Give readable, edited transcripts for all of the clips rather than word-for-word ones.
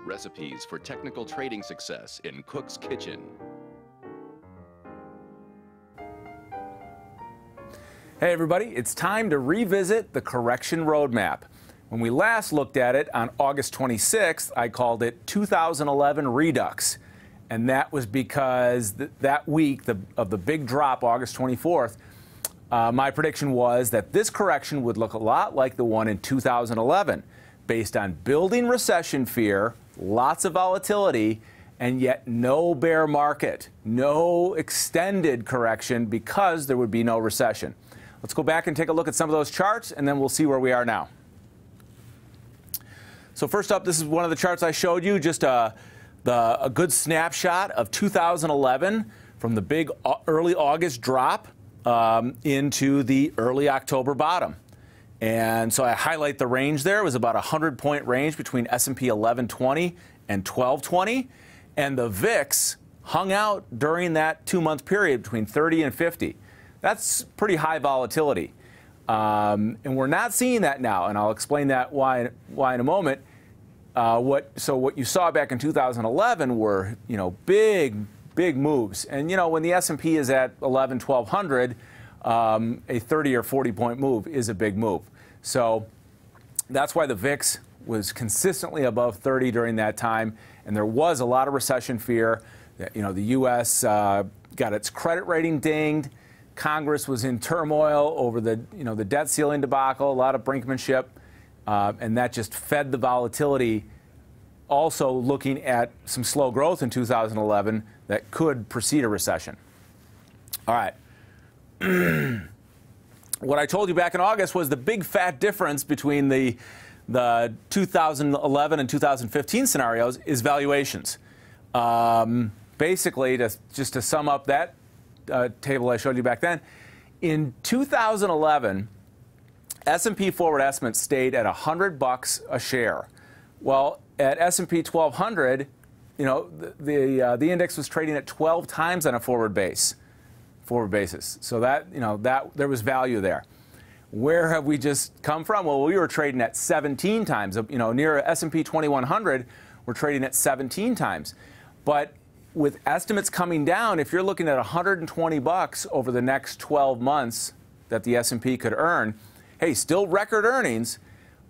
Recipes for technical trading success in Cook's Kitchen. Hey everybody, it's time to revisit the correction roadmap. When we last looked at it on August 26th, I called it 2011 Redux. And that was because that week of the big drop, August 24th, my prediction was that this correction would look a lot like the one in 2011, based on building recession fear, lots of volatility, and yet no bear market, no extended correction because there would be no recession. Let's go back and take a look at some of those charts, and then we'll see where we are now. So first up, this is one of the charts I showed you, just a good snapshot of 2011 from the big early August drop into the early October bottom. And so I highlight the range there. It was about a 100-point range between S&P 1120 and 1220. And the VIX hung out during that 2-month period between 30 and 50. That's pretty high volatility. And we're not seeing that now, and I'll explain that why in a moment. So what you saw back in 2011 were, big moves. And, when the S&P is at 1200, a 30 or 40-point move is a big move. So that's why the VIX was consistently above 30 during that time. And there was a lot of recession fear. The U.S. got its credit rating dinged. Congress was in turmoil over the debt ceiling debacle, a lot of brinkmanship. And that just fed the volatility. Also looking at some slow growth in 2011 that could precede a recession. All right. What I told you back in August was the big fat difference between the 2011 and 2015 scenarios is valuations. Basically, just to sum up that table I showed you back then, in 2011, S&P forward estimates stayed at $100 a share. Well, at S&P 1200, the index was trading at 12 times on a forward basis. So that there was value there. Where have we just come from? Well, we were trading at 17 times. Near S&P 2100, we're trading at 17 times. But with estimates coming down, if you're looking at $120 over the next 12 months that the S&P could earn, hey, still record earnings,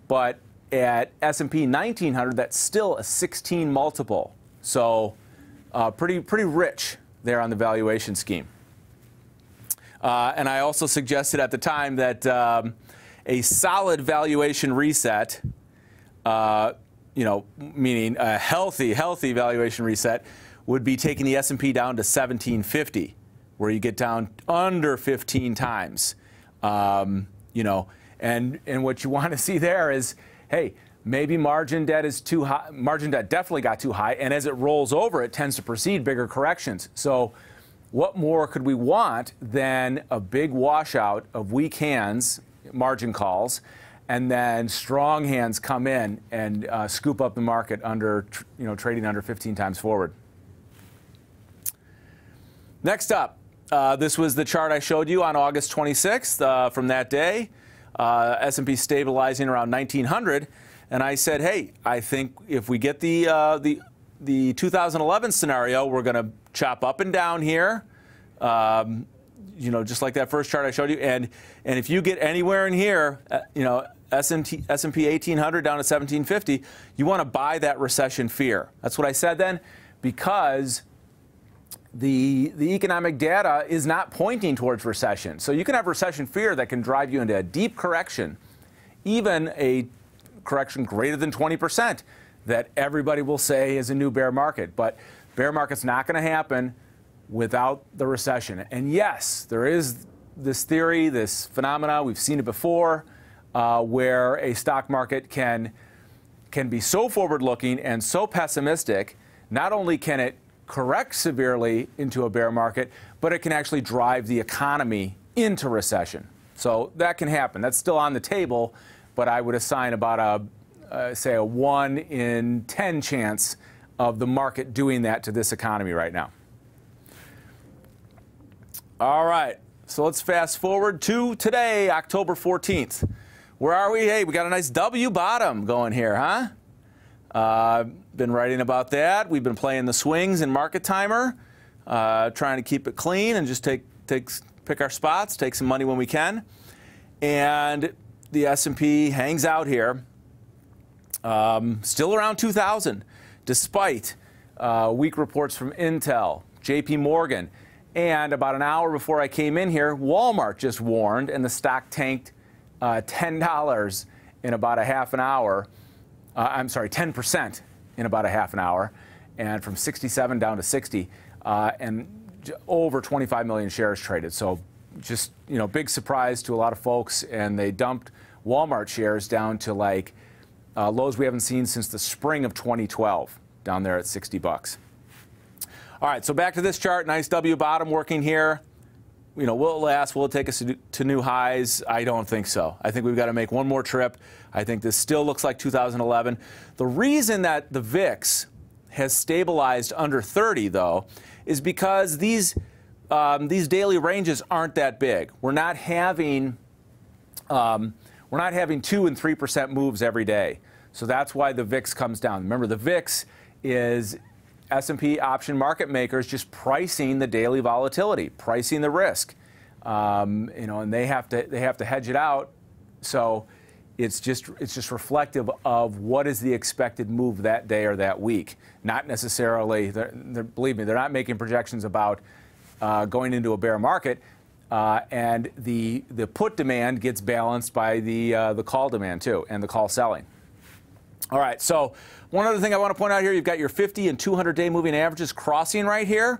but at S&P 1900, that's still a 16 multiple. So pretty rich there on the valuation scheme. And I also suggested at the time that a solid valuation reset, meaning a healthy valuation reset, would be taking the S&P down to 1750, where you get down under 15 times. And what you want to see there is, hey, maybe margin debt is too high. Margin debt definitely got too high, and as it rolls over, it tends to precede bigger corrections. So what more could we want than a big washout of weak hands, margin calls, and then strong hands come in and scoop up the market under, trading under 15 times forward. Next up, this was the chart I showed you on August 26th from that day. S&P stabilizing around 1900, and I said, hey, I think if we get the 2011 scenario, we're going to chop up and down here, just like that first chart I showed you. And if you get anywhere in here, S&P 1800 down to 1750, you want to buy that recession fear. That's what I said then, because the economic data is not pointing towards recession. So you can have recession fear that can drive you into a deep correction, even a correction greater than 20% that everybody will say is a new bear market. But bear market's not going to happen without the recession. And yes, there is this theory, this phenomena, we've seen it before, where a stock market can be so forward-looking and so pessimistic, not only can it correct severely into a bear market, but it can actually drive the economy into recession. So that can happen. That's still on the table, but I would assign about say a 1 in 10 chance of the market doing that to this economy right now. All right, so let's fast forward to today, October 14th. Where are we? Hey, we got a nice W bottom going here, huh? Been writing about that. We've been playing the swings in Market Timer, trying to keep it clean and just pick our spots, take some money when we can. And the S&P hangs out here, still around 2,000, despite weak reports from Intel, JP Morgan, and about an hour before I came in here, Walmart just warned, and the stock tanked $10 in about a half an hour. I'm sorry, 10% in about a half an hour, and from 67 down to 60, and over 25 million shares traded. So just, big surprise to a lot of folks, and they dumped Walmart shares down to like lows we haven't seen since the spring of 2012, down there at 60 bucks. All right, so back to this chart. Nice W bottom working here. Will it last? Will it take us to new highs? I don't think so. I think we've got to make one more trip. I think this still looks like 2011. The reason that the VIX has stabilized under 30, though, is because these daily ranges aren't that big. We're not having 2 and 3% moves every day. So that's why the VIX comes down. Remember, the VIX is S&P option market makers just pricing the daily volatility, pricing the risk, and they have to hedge it out. So it's just reflective of what is the expected move that day or that week. Not necessarily, believe me, they're not making projections about going into a bear market, and the put demand gets balanced by the call demand too, and the call selling. All right, so one other thing I want to point out here, you've got your 50 and 200-day moving averages crossing right here.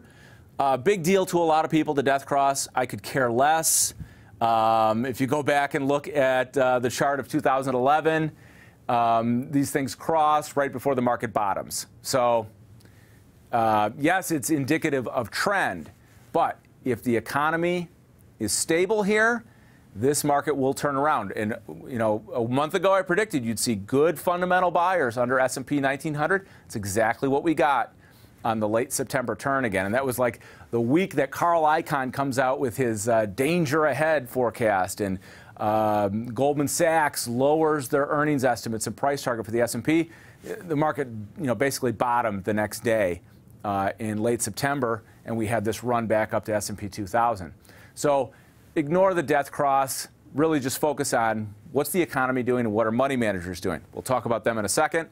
Big deal to a lot of people, the death cross. I could care less. If you go back and look at the chart of 2011, these things cross right before the market bottoms. So, yes, it's indicative of trend, but if the economy is stable here, this market will turn around. And, a month ago I predicted you'd see good fundamental buyers under S&P 1900. It's exactly what we got on the late September turn again. And that was like the week that Carl Icahn comes out with his danger ahead forecast. And Goldman Sachs lowers their earnings estimates and price target for the S&P. The market, basically bottomed the next day in late September. And we had this run back up to S&P 2000. So ignore the death cross, really just focus on what's the economy doing and what are money managers doing. We'll talk about them in a second.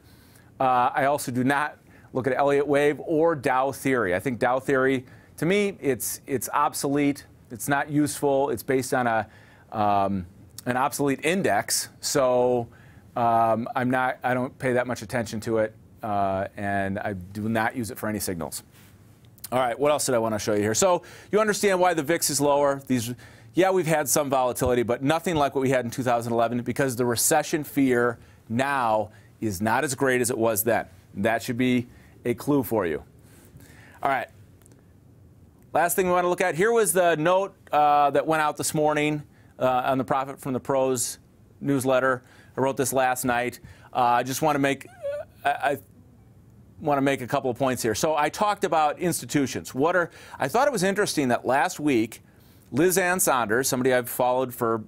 I also do not look at Elliott Wave or Dow theory. I think Dow theory, to me, it's obsolete. It's not useful. It's based on an obsolete index. So I don't pay that much attention to it, and I do not use it for any signals. All right, what else did I want to show you here? So you understand why the VIX is lower. Yeah, we've had some volatility, but nothing like what we had in 2011 because the recession fear now is not as great as it was then. That should be a clue for you. All right. Last thing we want to look at, here was the note that went out this morning on the Profit from the Pros newsletter. I wrote this last night. I just want to make a couple of points here. So I talked about institutions. I thought it was interesting that last week, Liz Ann Saunders, somebody I've followed for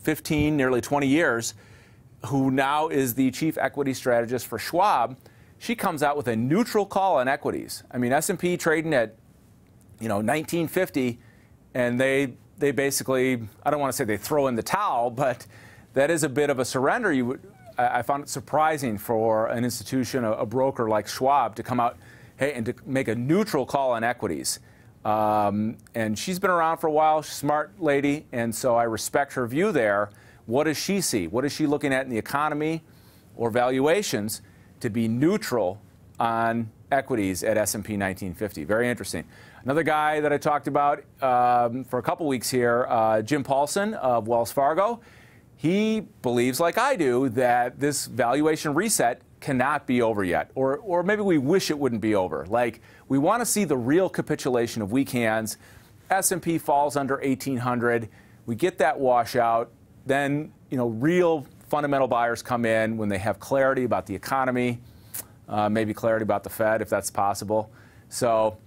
15, nearly 20 years, who now is the chief equity strategist for Schwab, she comes out with a neutral call on equities. I mean, S&P trading at 1950, and they basically, I don't want to say they throw in the towel, but that is a bit of a surrender. I found it surprising for an institution, a broker like Schwab, to come out, hey, and to make a neutral call on equities. And she's been around for a while. She's a smart lady, and so I respect her view there. What does she see? What is she looking at in the economy or valuations to be neutral on equities at S&P 1950? Very interesting. Another guy that I talked about for a couple weeks here, Jim Paulson of Wells Fargo. He believes, like I do, that this valuation reset cannot be over yet, or maybe we wish it wouldn't be over. Like, we want to see the real capitulation of weak hands. S&P falls under 1,800. We get that washout. Then, real fundamental buyers come in when they have clarity about the economy, maybe clarity about the Fed, if that's possible. So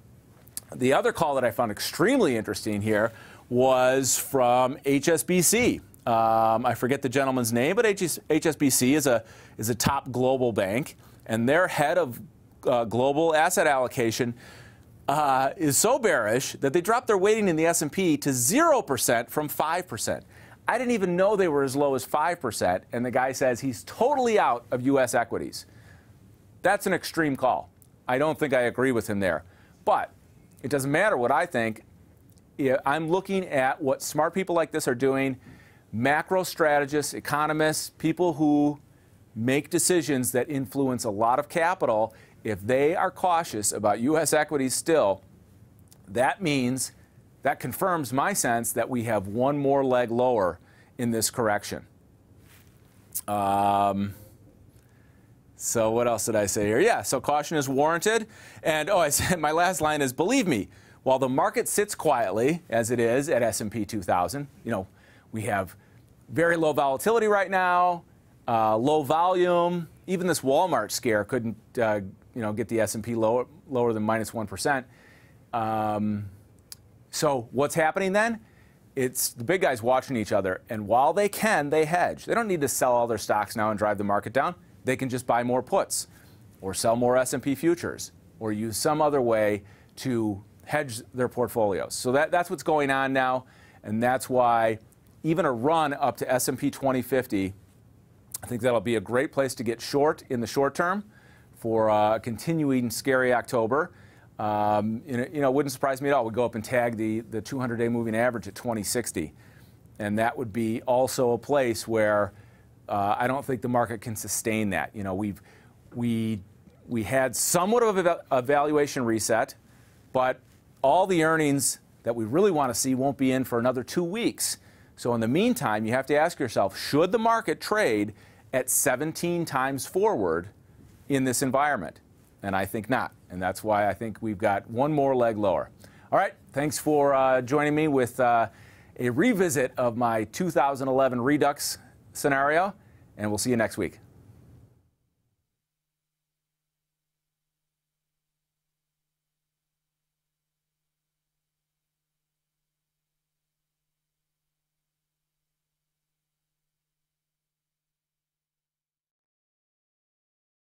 the other call that I found extremely interesting here was from HSBC. I forget the gentleman's name, but HSBC is a top global bank, and their head of global asset allocation is so bearish that they dropped their weighting in the S&P to 0% from 5%. I didn't even know they were as low as 5%, and the guy says he's totally out of U.S. equities. That's an extreme call. I don't think I agree with him there. But it doesn't matter what I think. I'm looking at what smart people like this are doing, macro strategists, economists, people who make decisions that influence a lot of capital. If they are cautious about U.S. equities still, that means, that confirms my sense that we have one more leg lower in this correction. So what else did I say here? Yeah, so caution is warranted. And I said my last line is, believe me, while the market sits quietly, as it is at S&P 2000, we have very low volatility right now, low volume. Even this Walmart scare couldn't, get the S&P lower than minus 1%. So what's happening then? It's the big guys watching each other, and while they can, they hedge. They don't need to sell all their stocks now and drive the market down. They can just buy more puts or sell more S&P futures or use some other way to hedge their portfolios. So that's what's going on now, and that's why even a run up to S&P 2050, I think that'll be a great place to get short in the short term for a continuing scary October. It wouldn't surprise me at all. We'd go up and tag the 200-day moving average at 2060, and that would be also a place where I don't think the market can sustain that. We had somewhat of a valuation reset, but all the earnings that we really want to see won't be in for another 2 weeks. So in the meantime, you have to ask yourself, should the market trade at 17 times forward in this environment? And I think not. And that's why I think we've got one more leg lower. All right, thanks for joining me with a revisit of my 2011 Redux scenario, and we'll see you next week.